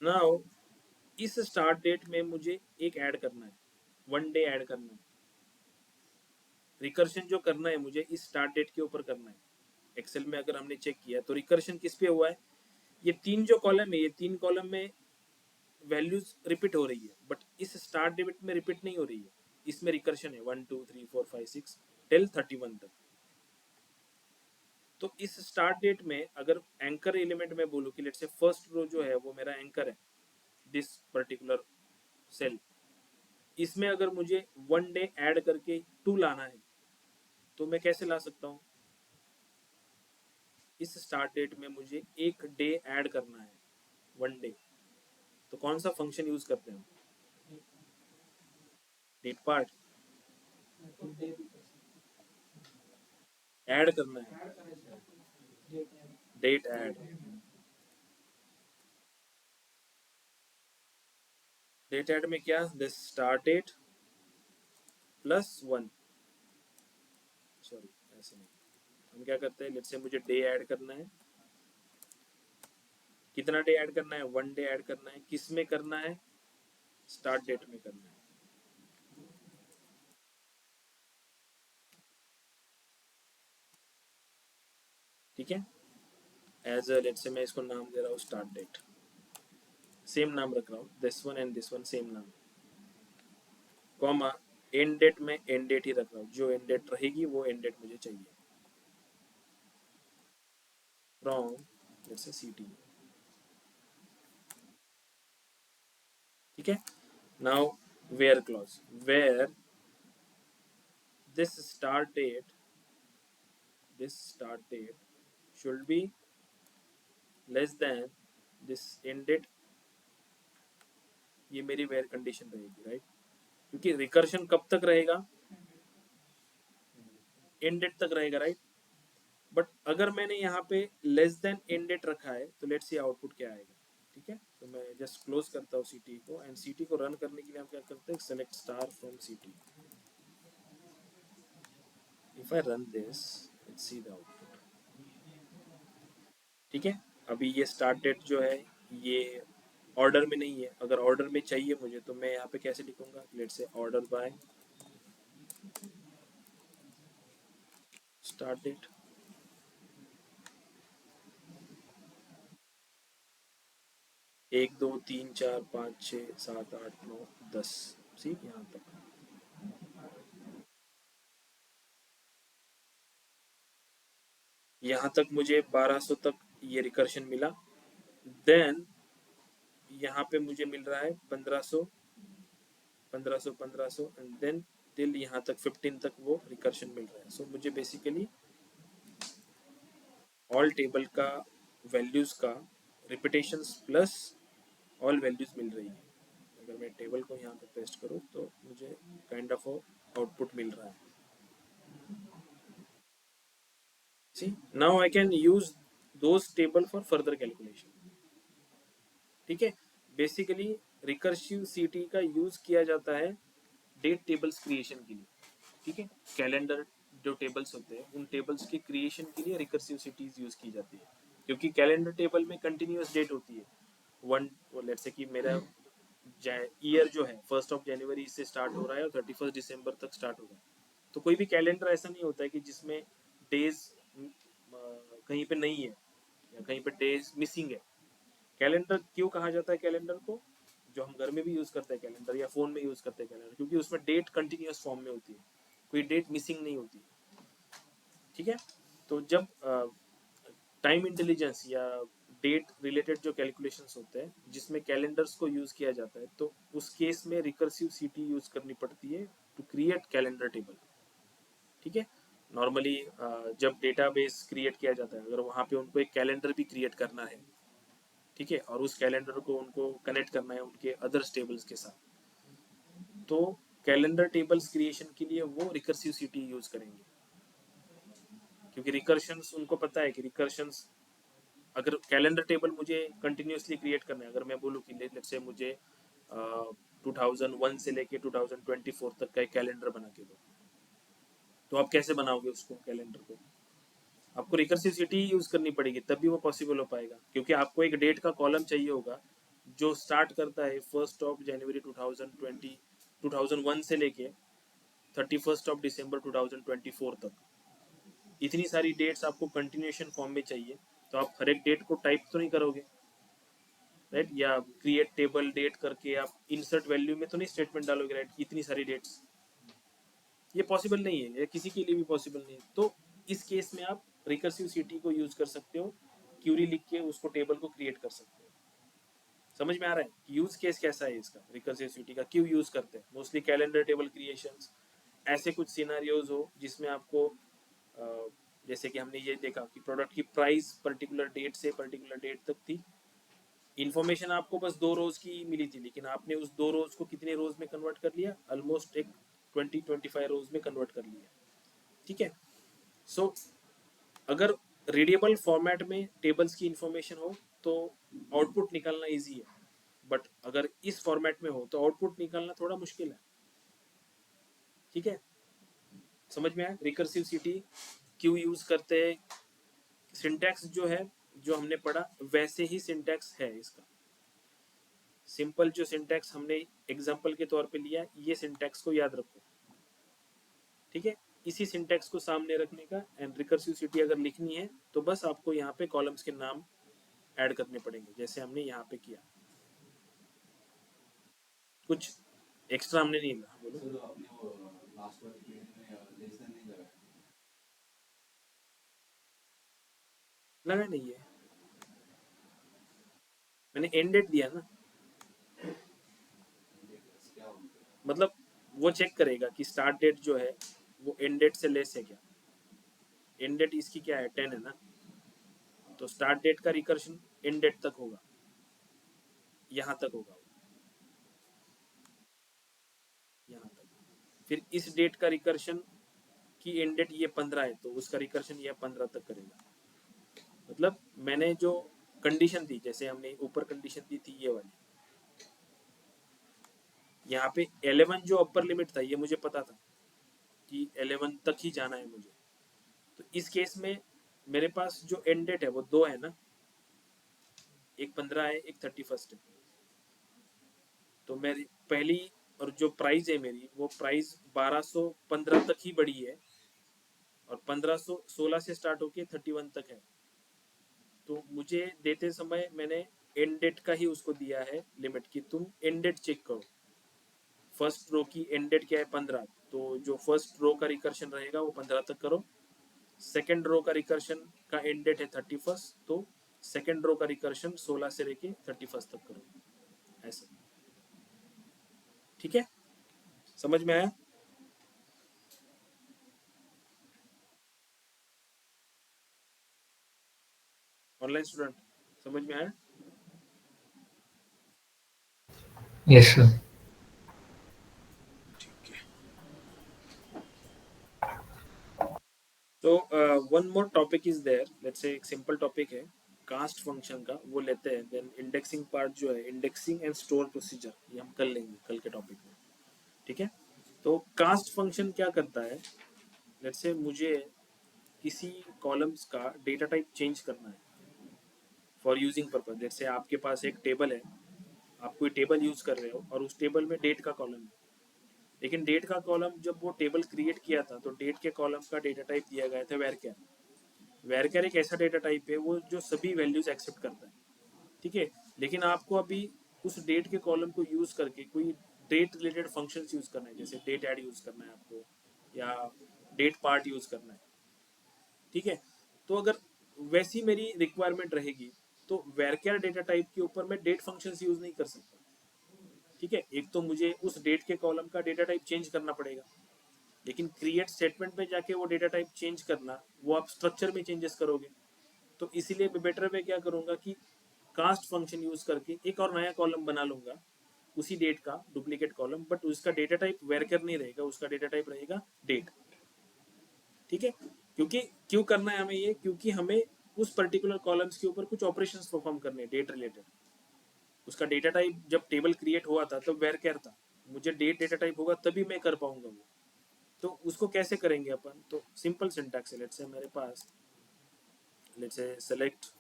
Now इस स्टार्ट डेट में मुझे एक ऐड करना है, 1 डे ऐड करना है। रिकर्शन जो करना है मुझे इस स्टार्ट डेट के ऊपर करना है। एक्सेल में अगर हमने चेक किया तो रिकर्शन किस पे हुआ है? ये 3 जो कॉलम है, ये 3 कॉलम में वैल्यूज रिपीट हो रही है, बट इस स्टार्ट डेट में रिपीट नहीं हो रही है। इसमें रिकर्शन है 1 2 3 4 5 6 टिल 31 तक। तो इस स्टार्ट डेट में अगर एंकर एलिमेंट में बोलूँ कि लेट्स से फर्स्ट रो जो है वो मेरा एंकर है, दिस पर्टिकुलर सेल, इसमें अगर मुझे 1 डे ऐड करके 2 लाना है तो मैं कैसे ला सकता हूँ? इस स्टार्ट डेट में मुझे 1 डे ऐड करना है, 1 डे, तो कौन सा फंक्शन यूज करते हैं हम? डेट पार्ट ऐड करना है, डेट ऐड। डेट ऐड में क्या, द स्टार्ट डेट +1, सॉरी ऐसे नहीं, हम क्या करते हैं, लेट्स से मुझे डे ऐड करना है, कितना डे ऐड करना है, 1 डे ऐड करना है, किस में करना है, स्टार्ट डेट में करना है। ठीक है, एज लेट्स से मैं इसको नाम दे रहा हूँ स्टार्ट डेट, सेम नाम रख रहा हूँ, this one and this one same नाम, कॉमा एंड डेट में एंड डेट ही रख रहा हूँ, जो एंड डेट रहेगी वो एंड डेट मुझे चाहिए, फ्रॉम लेट्स से सिटी। ठीक है, now where clause, where this start date this start date should be less than this end date, ये मेरी वेयर कंडीशन रहेगी, राइट? क्योंकि रिकर्शन कब तक रहेगा, एंड डेट तक रहेगा, राइट? बट अगर मैंने यहाँ पे लेस देन एंड डेट रखा है तो लेट्स सी आउटपुट क्या आएगा। ठीक है, तो मैं जस्ट क्लोज करता हूँ सीटी को, एंड सीटी को रन करने के लिए हम क्या करते हैं, सेलेक्ट स्टार फ्रॉम सीटी। If I run this, let's see the output. ठीक है, अभी ये स्टार्ट डेट जो है ये ऑर्डर में नहीं है, अगर ऑर्डर में चाहिए मुझे तो मैं यहाँ पे कैसे लिखूंगा, let's say order by start date, 1 2 3 4 5 6 7 8 9 10, सी यहाँ तक, यहाँ तक मुझे 1200 तक ये रिकर्शन मिला, देन यहाँ पे मुझे मिल रहा है 1500 1500 1500 एंड देन टिल यहाँ तक 15 तक वो रिकर्शन मिल रहा है। सो मुझे बेसिकली ऑल टेबल का वैल्यूज का रिपीटेशंस प्लस ऑल वैल्यूज मिल रही है। अगर मैं टेबल को यहाँ पे पेस्ट करूँ तो मुझे काइंड ऑफ आउटपुट मिल रहा है। See now I can use those table for further calculation. ठीक है, बेसिकली रिकर्सिव सीटी का यूज किया जाता है डेट टेबल्स क्रिएशन के लिए। ठीक है, कैलेंडर जो टेबल्स होते हैं उन टेबल्स के क्रिएशन के लिए रिकर्सिव सिटीज यूज की जाती है, क्योंकि कैलेंडर टेबल में कंटिन्यूअस डेट होती है। वन लेट्स से कि मेरा ईयर जो है 1 जनवरी से स्टार्ट हो रहा है और 31 दिसंबर तक स्टार्ट हो रहा है, तो कोई भी कैलेंडर ऐसा नहीं होता है कि जिसमें डेज कहीं पे नहीं है या कहीं पे डेज मिसिंग है। कैलेंडर क्यों कहा जाता है कैलेंडर को, जो हम घर में भी यूज करते हैं कैलेंडर या फोन में यूज करते हैं कैलेंडर, क्योंकि उसमें डेट कंटिन्यूअस फॉर्म में होती है, कोई डेट मिसिंग नहीं होती। ठीक है, तो जब टाइम इंटेलिजेंस या डेट रिलेटेड जो कैलकुलेशंस होते हैं जिसमें कैलेंडर्स को यूज किया जाता है, तो उस केस में रिकर्सिव सीटी यूज करनी पड़ती है टू क्रिएट कैलेंडर टेबल। ठीक है, नॉर्मली जब डेटाबेस क्रिएट किया जाता है, अगर वहाँ पे उनको एक कैलेंडर भी क्रिएट करना है, ठीक है, और उस कैलेंडर को उनको कनेक्ट करना है उनके अदर्स टेबल्स के साथ, तो कैलेंडर टेबल्स क्रिएशन के लिए वो रिकर्सिव सीटी यूज करेंगे, क्योंकि रिकर्शंस उनको पता है कि रिकर्शंस, अगर कैलेंडर टेबल मुझे कंटिन्यूसली क्रिएट करना है, अगर मैं बोलूँ कि लेट्स से मुझे 2001 से लेके 2024 तक का एक कैलेंडर बना के दो, तो आप कैसे बनाओगे उसको कैलेंडर को, आपको रिकर्सिव सिटी यूज करनी पड़ेगी तभी वो पॉसिबल हो पाएगा, क्योंकि आपको एक डेट का कॉलम चाहिए होगा जो स्टार्ट करता है 1 जनवरी 2020 2001 से लेके 31 दिसंबर 2024 तक। इतनी सारी डेट्स आपको कंटिन्यूएशन फॉर्म में चाहिए, तो आप हर एक डेट को टाइप तो नहीं करोगे, राइट? या क्रिएट टेबल डेट करके आप इंसर्ट वैल्यू में तो नहीं स्टेटमेंट डालोगे, राइट? इतनी सारी डेट्स, ये पॉसिबल नहीं है, ये किसी के लिए भी पॉसिबल नहीं है। तो इस केस में आप रिकर्सिव सीटी को यूज कर सकते हो, क्यूरी लिख के उसको टेबल को क्रिएट कर सकते हो। समझ में आ रहा है कि यूज केस कैसा है इसका, रिकर्सिव सिटी का क्यों यूज करते हैं? मोस्टली कैलेंडर टेबल क्रिएशंस, ऐसे कुछ सिनारियोज हो जिसमें आपको जैसे कि हमने ये देखा कि प्रोडक्ट की प्राइस पर्टिकुलर डेट से पर्टिकुलर डेट तक थी, इन्फॉर्मेशन आपको बस 2 रोज की मिली थी, लेकिन आपने उस 2 रोज को कितने रोज में कन्वर्ट कर लिया? ऑलमोस्ट एक 20-25 रोज में कन्वर्ट कर लिया। ठीक है। सो अगर रीडेबल फॉर्मेट में टेबल्स की इंफॉर्मेशन हो तो आउटपुट निकालना इजी है, बट अगर इस फॉर्मेट में हो तो आउटपुट निकालना थोड़ा मुश्किल है। ठीक है, समझ में आया रिकर्सिव सिटी क्यों यूज करते हैं? सिंटैक्स जो है, जो हमने पढ़ा वैसे ही सिंटैक्स है इसका। सिंपल जो सिंटैक्स हमने एग्जांपल के तौर पे लिया, ये सिंटैक्स को याद रखो। ठीक है, इसी सिंटैक्स को सामने रखने का, एंड रिकर्सिव सिटी अगर लिखनी है तो बस आपको यहाँ पे कॉलम्स के नाम ऐड करने पड़ेंगे, जैसे हमने यहाँ पे किया। कुछ एक्स्ट्रा हमने नहीं लिखा। बोलो सर, आपने वो लास्ट वाले पेज में लेस देन नहीं लगाया? लगा नहीं है, मैंने एंड डेट दिया ना। मतलब वो चेक करेगा कि स्टार्ट डेट जो है वो एंड डेट से लेस है क्या। एंड डेट इसकी क्या है? 10 है ना, तो स्टार्ट डेट का रिकर्शन एंड डेट तक होगा, यहाँ तक होगा, यहाँ तक। फिर इस डेट का रिकर्शन की एंड डेट ये 15 है, तो उसका रिकर्शन ये 15 तक करेगा। मतलब मैंने जो कंडीशन दी, जैसे हमने ऊपर कंडीशन दी थी ये वाली, यहाँ पे 11 जो अपर लिमिट था, ये मुझे पता था कि 11 तक ही जाना है मुझे। तो इस केस में मेरे पास जो एंड डेट है वो 2 है ना, एक 15 है, एक 31 है। तो मेरी पहली और जो प्राइस है मेरी, वो प्राइस 1215 तक ही बढ़ी है, और 1516 से स्टार्ट होके 31 तक है। तो मुझे देते समय मैंने एंड डेट का ही उसको दिया है लिमिट, की तुम एंड डेट चेक करो। फर्स्ट रो की एंड डेट क्या है? 15, तो जो फर्स्ट रो का रिकर्शन रहेगा वो 15 तक करो। सेकेंड रो का रिकर्शन का एंड डेट है 31, तो सेकेंड रो का रिकर्शन 16 से लेके 31 तक करो, ऐसे। ठीक है, समझ में आया? ऑनलाइन स्टूडेंट, समझ में आया? Yes, sir. ठीक है। तो one more topic is there, let's say एक सिंपल टॉपिक है कास्ट फंक्शन का, वो लेते हैं। देन इंडेक्सिंग पार्ट जो है, इंडेक्सिंग एंड स्टोर प्रोसीजर, ये हम कर लेंगे कल के टॉपिक में। ठीक है, तो कास्ट फंक्शन क्या करता है? लेट्स से मुझे किसी कॉलम्स का डेटा टाइप चेंज करना है फॉर यूजिंग पर्पज। जैसे आपके पास एक टेबल है, आप कोई टेबल यूज कर रहे हो, और उस टेबल में डेट का कॉलम है, लेकिन डेट का कॉलम जब वो टेबल क्रिएट किया था तो डेट के कॉलम का डेटा टाइप दिया गया था वेरचर। वेरचर एक ऐसा डेटा टाइप है वो जो सभी वैल्यूज एक्सेप्ट करता है। ठीक है, लेकिन आपको अभी उस डेट के कॉलम को यूज करके कोई डेट रिलेटेड फंक्शंस यूज करना है, जैसे डेट ऐड यूज करना है आपको, या डेट पार्ट यूज करना है। ठीक है, तो अगर वैसी मेरी रिक्वायरमेंट रहेगी तो वेरचर डेटा टाइप के ऊपर मैं डेट फंक्शंस यूज नहीं कर सकता। ठीक है, एक तो मुझे उस डेट के कॉलम का डेटा टाइप चेंज करना पड़ेगा, लेकिन क्रिएट स्टेटमेंट में जाके वो डेटा टाइप चेंज करना, वो आप स्ट्रक्चर में चेंजेस करोगे। तो इसीलिए बेटर मैं क्या करूंगा कि कास्ट फंक्शन यूज करके एक और नया कॉलम बना लूंगा उसी डेट का डुप्लीकेट कॉलम, बट उसका डेटा टाइप वेरकर नहीं रहेगा, उसका डेटा टाइप रहेगा डेट। ठीक है, क्योंकि क्यों करना है हमें ये? क्योंकि हमें उस पर्टिकुलर कॉलम्स के ऊपर कुछ ऑपरेशंस परफॉर्म करने हैं डेट रिलेटेड। उसका डेटा टाइप जब टेबल क्रिएट हुआ था तब वेरकर था, मुझे डेट डेटा टाइप होगा तभी मैं कर पाऊंगा वो। तो उसको कैसे करेंगे अपन? तो सिंपल सिंटैक्स है। लेट्स से मेरे पास, let's say select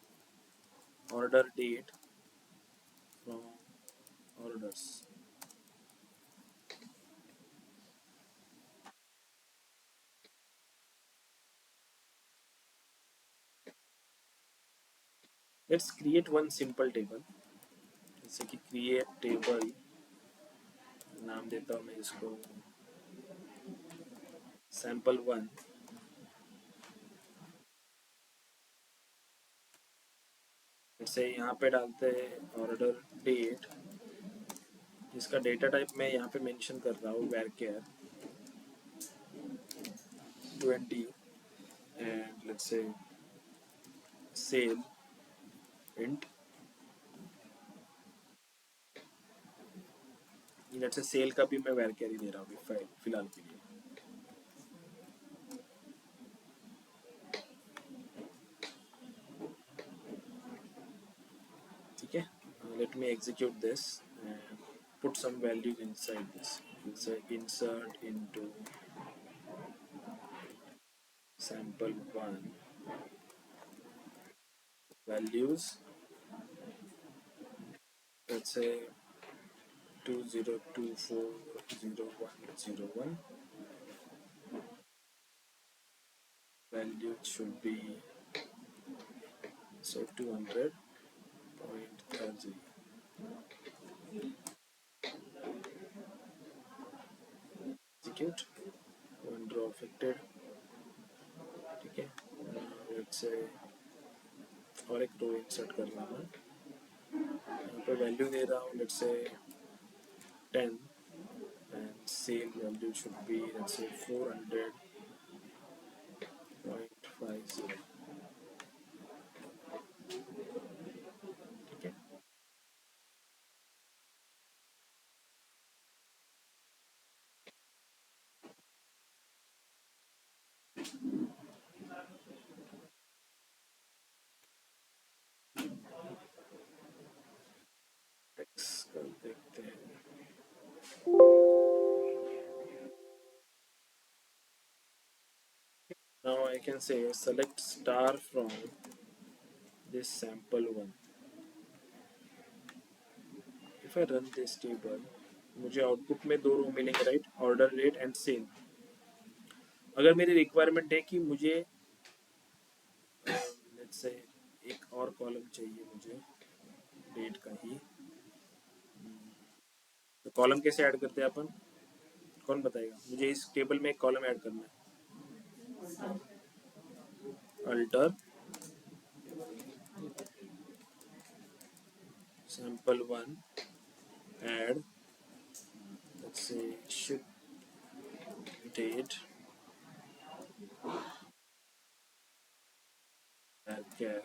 order date from orders. Let's create one simple table, जैसे कि क्रिएट टेबल, नाम देता हूँ मैं इसको sample1। जैसे यहाँ पे डालते हैं ऑर्डर डेट, जिसका डेटा टाइप मैं यहाँ पे मेंशन कर रहा हूँ varchar 20, and let's say sale int, let's say sale का भी मैं varchar ही दे रहा हूँ फिलहाल के लिए। ठीक है, let me execute this and put some values inside this. Let's say insert into sample1 values, let's say 20240101, value should be so 200.30. Execute, one row affected। ठीक है, let's say और एक रो इंसर्ट कर रहा हूँ, यहाँ पे वैल्यू दे रहा हूँ let's say 10, and sale value should be let's say 400.50। ठीक है, टेक्स्ट कर देखते हैं। Now I can say select star from this sample1। If I run this table, मुझे आउटपुट में दो रो मिलेंगे, right, order rate and sale. अगर मेरी रिक्वायरमेंट है कि मुझे लेट्स से एक और कॉलम चाहिए मुझे डेट का ही, तो कॉलम कैसे ऐड करते हैं अपन, कौन बताएगा मुझे? इस टेबल में एक कॉलम ऐड करना है, alter sample1 add let's say ship date varchar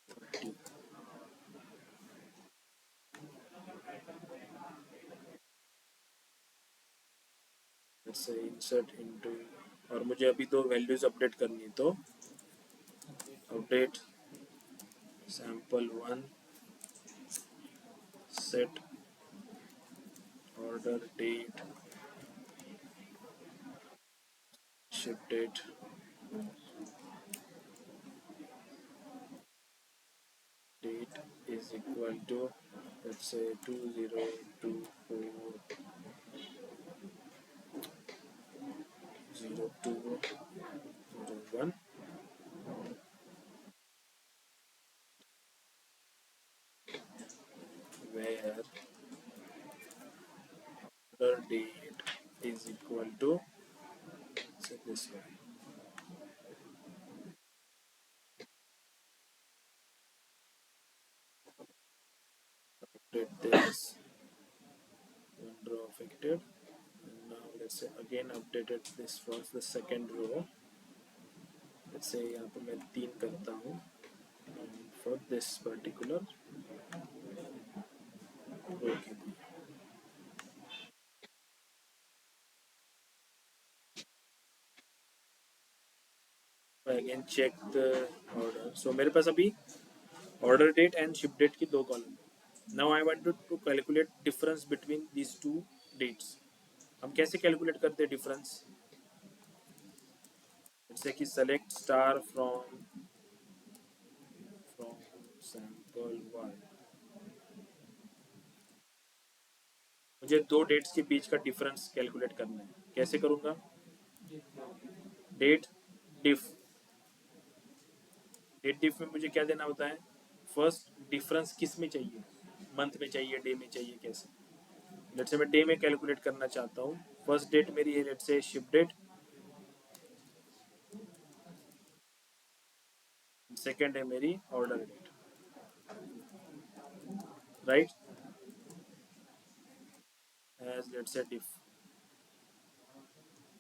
30, let's say insert into, और मुझे अभी दो वैल्यूज अपडेट करनी है, तो update sample1 set order date ship date date is equal to let's say 20240201, where order date is equal to say this one, update this, one row affected, and now let's say again updated this for the second row, let's say यहाँ पे मैं 3 करता हूँ for this particular row के लिए। Again check the order, so मेरे पास अभी order date and ship date की दो column. Now I want to calculate difference between these two dates. हम कैसे कैलकुलेट करते हैं डिफरेंस? जैसे कि सेलेक्ट स्टार फ्रॉम sample1, मुझे दो डेट्स के बीच का डिफरेंस कैलकुलेट करना है। कैसे करूंगा? डेट डिफ, डेट डिफ में मुझे क्या देना होता है? फर्स्ट डिफरेंस किस में चाहिए, मंथ में चाहिए, डे में चाहिए, कैसे? लेट से मैं डे में कैलकुलेट करना चाहता हूँ। फर्स्ट डेट मेरी है लेट से शिप डेट, सेकेंड है मेरी order date, right, as let's say diff,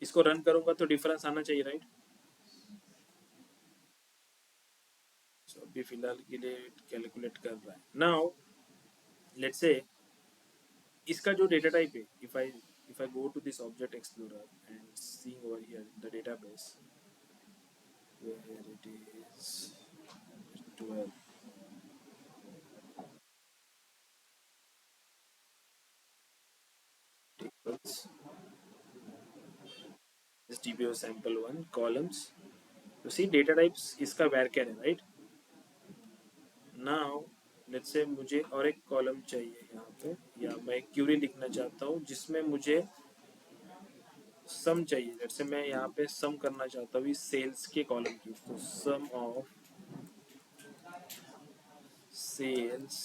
इसको रन करूंगा तो डिफरेंस आना चाहिए, राइट। सो अभी फिलहाल के लिए कैलकुलेट कर रहा है। नाउ लेट्स से इसका जो डेटा टाइप है, if I go to this object explorer and seeing over here the database where it is 12 tables, this dbo sample 1 columns, you see data types इसका varchar है, राइट। नाउ लेट्स से मुझे और एक कॉलम चाहिए यहाँ पे, या मैं एक क्यूरी लिखना चाहता हूँ जिसमें मुझे सम चाहिए। लेट्स से मैं यहाँ पे सम करना चाहता हूँ सेल्स के कॉलम की, तो sum of sales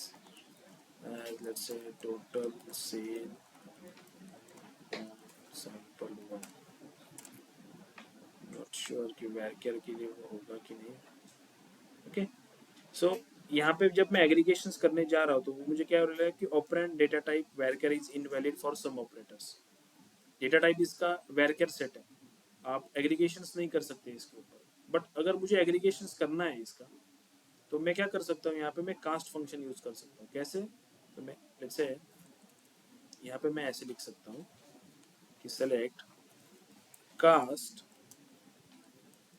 as let's say total sale sample 1, not sure कि वैर के लिए वो होगा कि नहीं। ओके, सो यहाँ पे जब मैं एग्रीगेशंस करने जा रहा हूँ तो वो मुझे क्या हो रहा है कि operand data type varchar is invalid for sum operators. Data type इसका वैरकर सेट है, आप एग्रीगेशंस नहीं कर सकते इसके ऊपर। बट अगर मुझे एग्रीगेशंस करना है इसका, तो मैं क्या कर सकता हूँ, यहाँ पे मैं कास्ट फंक्शन यूज कर सकता हूँ। कैसे, तो मैं लेट्स से यहाँ पे मैं ऐसे लिख सकता हूँ कि select cast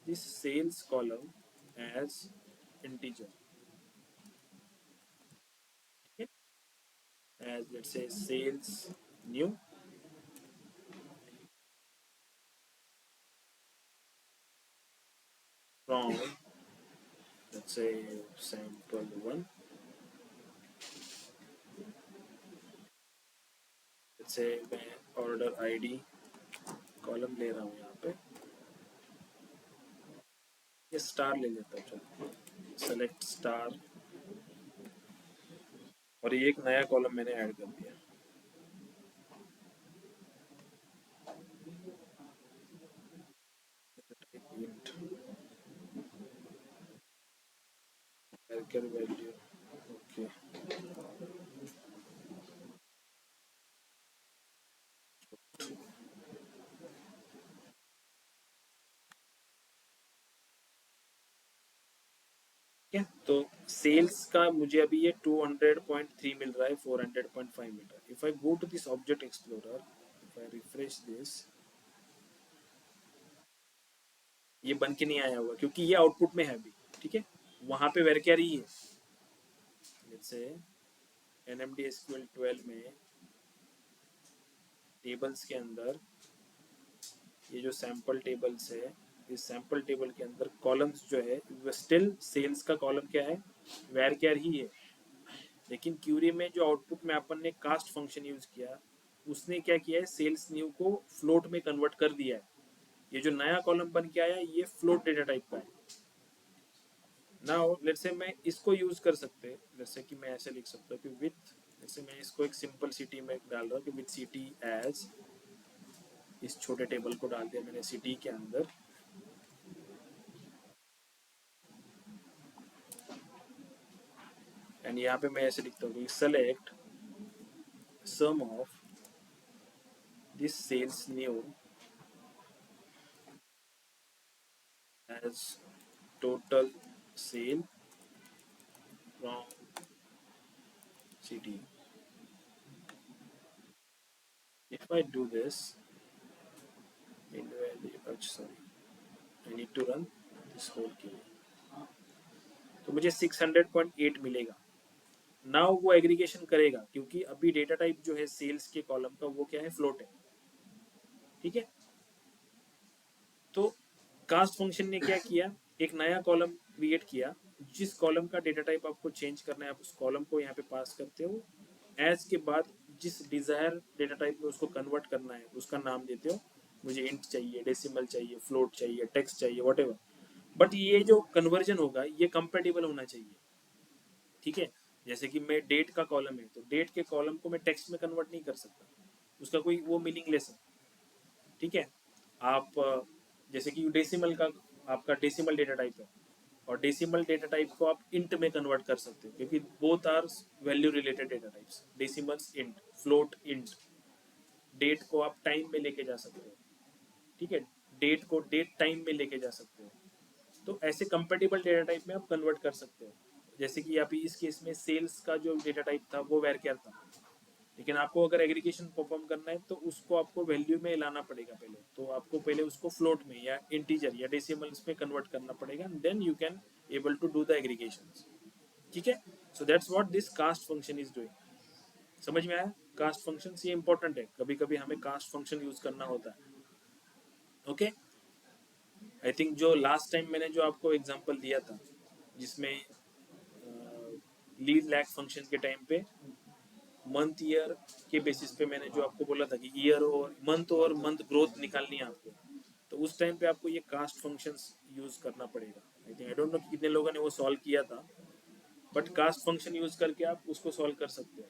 this sales column as integer, as let's say sales new from let's say sample 1, let's say मैं order id कॉलम ले रहा हूँ यहाँ पे, ये स्टार ले लेता हूँ, चलो सेलेक्ट स्टार, और ये एक नया कॉलम मैंने ऐड कर दिया। int character value, ओके, क्या तो सेल्स का मुझे अभी ये 200.3 मिल रहा है, 400.5 मिल रहा है। If I go to this object explorer, if I refresh this, ये बन के नहीं आया हुआ क्योंकि ये आउटपुट में है अभी, ठीक है, वहां पे वेर ही है। लेट्स से एनएमडी एसक्यूएल 12 में टेबल्स के अंदर ये जो सैंपल टेबल्स है, इस सैंपल टेबल के अंदर कॉलम्स जो है वो स्टिल सेल्स का कॉलम क्या है, वेर कैर ही है। लेकिन क्यूरी में जो आउटपुट में अपन ने कास्ट फंक्शन यूज किया, उसने क्या किया है, सेल्स न्यू को फ्लोट में कन्वर्ट कर दिया है। ये जो नया कॉलम बन के आया ये फ्लोट डेटा टाइप का है। नाउ लेट्स से मैं इसको यूज कर सकते हैं, जैसे कि मैं ऐसे लिख सकता हूँ कि विथ, जैसे मैं इसको एक सिंपल सिटी में डाल रहा हूँ कि विथ सिटी एज, इस छोटे टेबल को डाल दिया मैंने सिटी के अंदर, एंड यहाँ पे मैं ऐसे लिखता हूँ select sum of this sales new as total sale from city. If I do this, sorry, I need to run this whole queue. तो मुझे 600.8 मिलेगा। नाउ वो एग्रीगेशन करेगा क्योंकि अभी डेटा टाइप जो है सेल्स के कॉलम का वो क्या है, फ्लोट है, ठीक है। तो कास्ट फंक्शन ने क्या किया, एक नया कॉलम क्रिएट किया, जिस कॉलम का डेटा टाइप आपको चेंज करना है आप उस कॉलम को यहाँ पे पास करते हो, एज के बाद जिस डिजायर डेटा टाइप में उसको कन्वर्ट करना है उसका नाम देते हो, मुझे इंट चाहिए, डेसिमल चाहिए, फ्लोट चाहिए, टेक्स्ट चाहिए, वट एवर। बट ये जो कन्वर्जन होगा ये कंपेटेबल होना चाहिए, ठीक है। जैसे कि मैं डेट का कॉलम है तो डेट के कॉलम को मैं टेक्स्ट में कन्वर्ट नहीं कर सकता, उसका कोई वो मीनिंगलेस है, ठीक है। आप जैसे कि डेसिमल का आपका डेसिमल डेटा टाइप है, और डेसिमल डेटा टाइप को आप इंट में कन्वर्ट कर सकते हो, क्योंकि both are value related data types. Decimals int, float int. Date को आप टाइम में लेके जा सकते हो, ठीक है, डेट को डेट टाइम में लेके जा सकते हो। तो ऐसे कंपेटिबल डेटा टाइप में आप कन्वर्ट कर सकते हो। जैसे कि अभी इस केस में सेल्स का जो डेटा टाइप था वो वेरकेर था, लेकिन आपको अगर एग्रीगेशन परफॉर्म करना है तो उसको आपको वैल्यू में लाना पड़ेगा पहले। तो आपको पहले उसको फ्लोट में या इंटीजर या डेसिमल्स में कन्वर्ट करना पड़ेगा, then you can able to do the aggregation, ठीक है। So that's what this cast function is doing. समझ में आया? कास्ट फंक्शन ये इंपॉर्टेंट है, कभी कभी हमें कास्ट फंक्शन यूज करना होता है। ओके, आई थिंक जो लास्ट टाइम मैंने जो आपको एग्जांपल दिया था, जिसमें लीड लैग फंक्शन के टाइम पे मंथ ईयर के बेसिस पे मैंने जो आपको बोला था कि ईयर और मंथ ग्रोथ निकालनी है आपको, तो उस टाइम पे आपको ये कास्ट फंक्शंस यूज करना पड़ेगा। I think, I don't know कितने लोगों ने वो सॉल्व किया था, बट कास्ट फंक्शन यूज करके आप उसको सॉल्व कर सकते हो।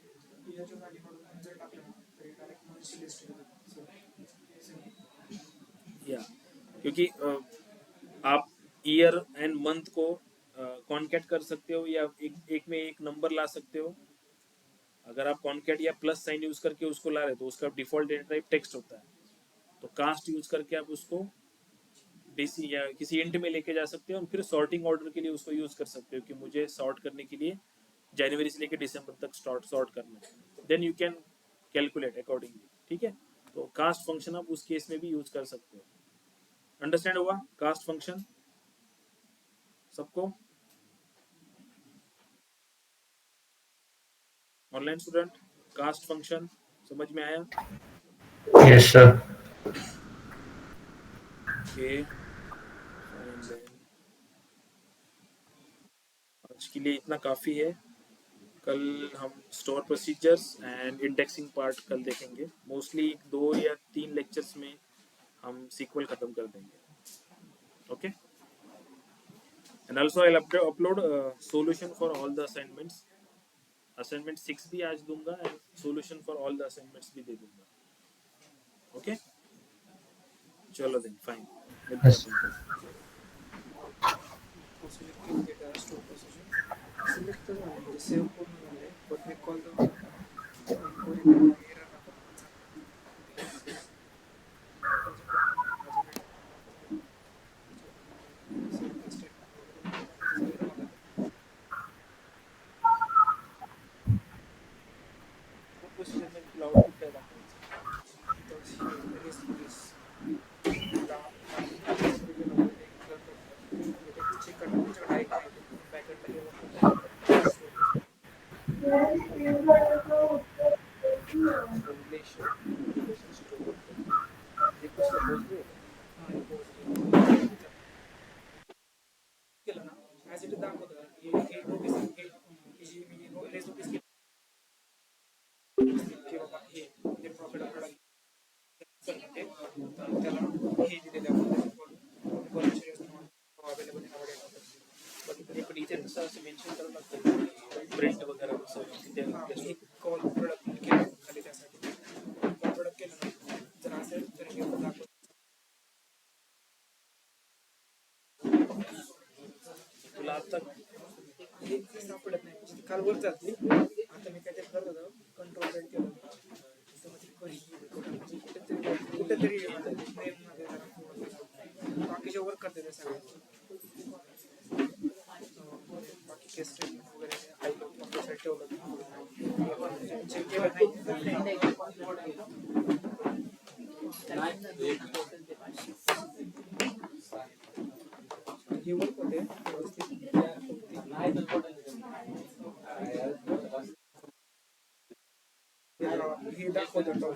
या क्योंकि आप ईयर एंड मंथ को कॉन्केट कर सकते हो, या एक में एक नंबर ला सकते हो। अगर आप कॉन्केट या प्लस साइन यूज करके उसको ला रहे तो उसका डिफॉल्ट डेटा टाइप टेक्स्ट होता है। तो कास्ट यूज करके आप उसको डेसी या किसी इंट में लेके जा सकते हो, और फिर सॉर्टिंग ऑर्डर के लिए उसको यूज कर सकते हो कि मुझे सॉर्ट करने के लिए जनवरी से लेकर दिसंबर तक सॉर्ट करना है, then you can calculate accordingly, ठीक है। तो कास्ट फंक्शन आप उस केस में भी यूज कर सकते हो। अंडरस्टैंड हुआ कास्ट फंक्शन सबको? ऑनलाइन स्टूडेंट, कास्ट फंक्शन समझ में आया? Yes, sir. Okay fine then, आज के लिए इतना काफ़ी है। कल हम store procedures and indexing part कल देखेंगे। मोस्टली 2 या 3 लेक्चर्स में हम सीक्वल खत्म कर देंगे। Okay, and also I upload solution for all the assignments. Assignment 6 भी आज दूंगा and solution for all the assignments भी दे दूंगा। ओके, चलो देन फाइन, मिलते हैं Yes. अपन कल। सिलेक्ट तर झालं म्हणजे सेव्ह पूर्ण झाले बट मी कॉल जाऊन आउटपुट काय केलं ना ॲज इट दाखवतं हे नोटीस ही मी लेस नोटीस की बाबा हे प्रॉफिट आपल्याला त्याला हे दिलेलं अवेलेबल पण इथे तसं असं मेन्शन करावं लागतं प्रिंट वगैरे तिथे कॉल प्रोडक्ट केलं खाली त्यासाठी कॉल प्रोडक्ट केलं ना जर असेल तर हे दाखवत तुला आता हे सापडत नाही काल वर जाते आता मी काय ते करत होतो कंट्रोल रेट केलं कुठेतरी बाकीच्या वर करते ते सगळं बाकी केस वगैरे आपल्यासाठी ठेवलं हे वर्क होते व्यवस्थित हे दाखवतो